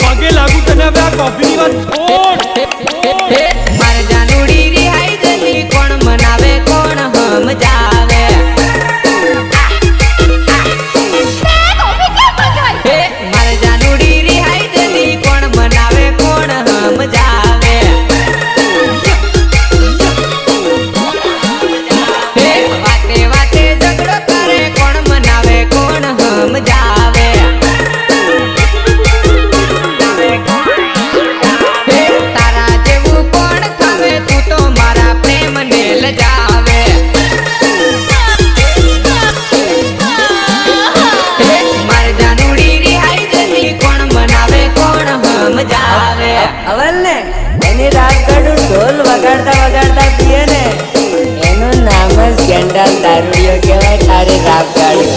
પગે લાગુ તને હવે આ કોફીની વાત છોડ મારે જાનુડી રિહાઈ જતી કોણ મનાવે કોણ સમજાવે મારે જાનુડી રિહાઈ જતી કોણ મનાવે કોણ સમજાવે વાતે વાતે ઝઘડો કરે કોણ મનાવે કોણ સમજાવે તારા જેવું કોણ ખાવે તું તો મારા પ્રેમને લજાવે મારે જાનુડી રિહાઈ જતી કોણ મનાવે કોણ સમજાવે અવલ ને એની રાત કાઢું ઢોલ વગાડતા વગાડતા પીએ ને એનું નામ જ ગેંડાલ દારૂડિયો કહેવાય. તારે રાત કાઢું